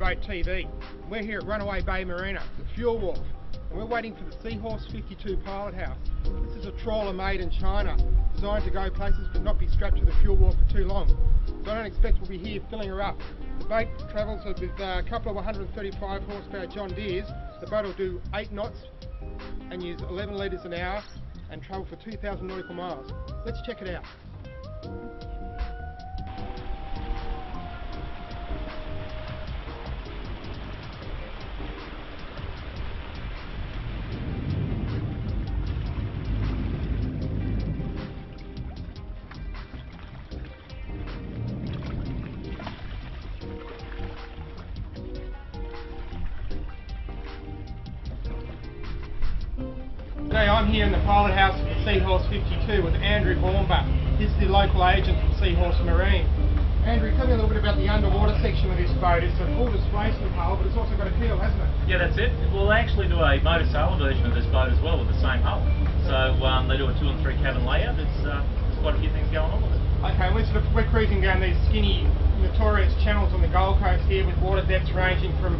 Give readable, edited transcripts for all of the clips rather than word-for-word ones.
Boat TV. We're here at Runaway Bay Marina, the Fuel Wharf, and we're waiting for the Seahorse 52 Pilothouse. This is a trawler made in China, designed to go places but not be strapped to the fuel wharf for too long. So I don't expect we'll be here filling her up. The boat travels with a couple of 135 horsepower John Deeres. The boat will do 8 knots and use 11 litres an hour and travel for 2,000 nautical miles. Let's check it out. Today I'm here in the Pilothouse of the Seahorse 52 with Andrew Bornbach. He's the local agent for Seahorse Marine. Andrew, tell me a little bit about the underwater section of this boat. It's a full displacement hull, but it's also got a keel, hasn't it? Yeah, that's it. We'll actually do a motor sailor version of this boat as well with the same hull. So they do a 2 and 3 cabin layout. There's quite a few things going on with it. Okay, we're cruising down these skinny, notorious channels on the Gold Coast here with water depths ranging from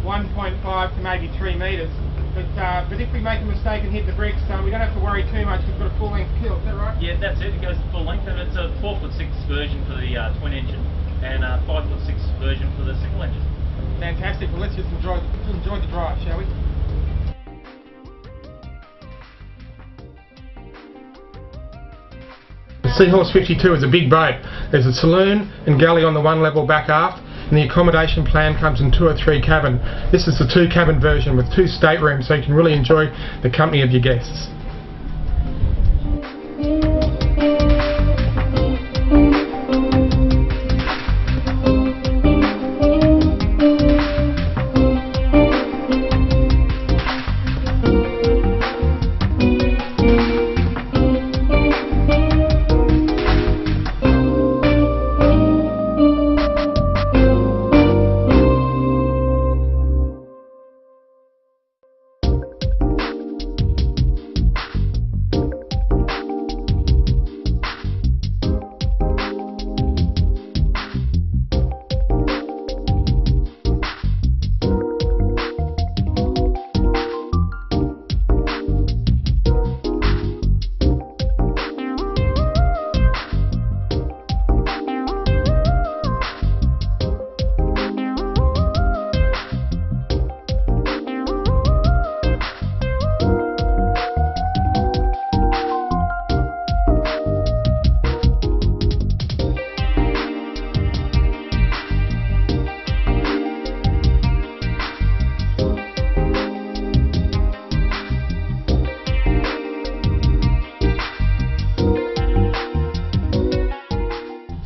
1.5 to maybe 3 metres. But if we make a mistake and hit the bricks, we don't have to worry too much. We've got a full-length keel, is that right? Yeah, that's it. It goes to full length, and it's a 4'6" version for the twin engine and a 5'6" version for the single engine. Fantastic. Well, let's just enjoy the drive, shall we? The Seahorse 52 is a big boat. There's a saloon and galley on the one level back aft, and the accommodation plan comes in 2 or 3 cabin. This is the 2 cabin version with 2 staterooms, so you can really enjoy the company of your guests.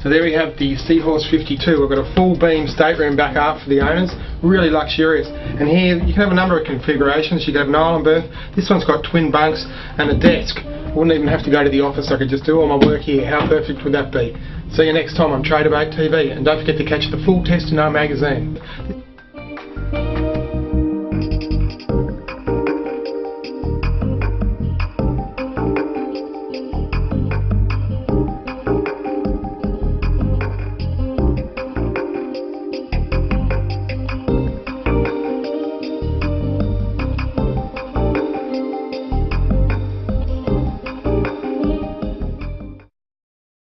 So there we have the Seahorse 52. We've got a full beam stateroom back aft for the owners, really luxurious. And here you can have a number of configurations. You can have an island berth. This one's got twin bunks and a desk. I wouldn't even have to go to the office. I could just do all my work here. How perfect would that be? See you next time on Trader Boat TV, and don't forget to catch the full Test to Know magazine.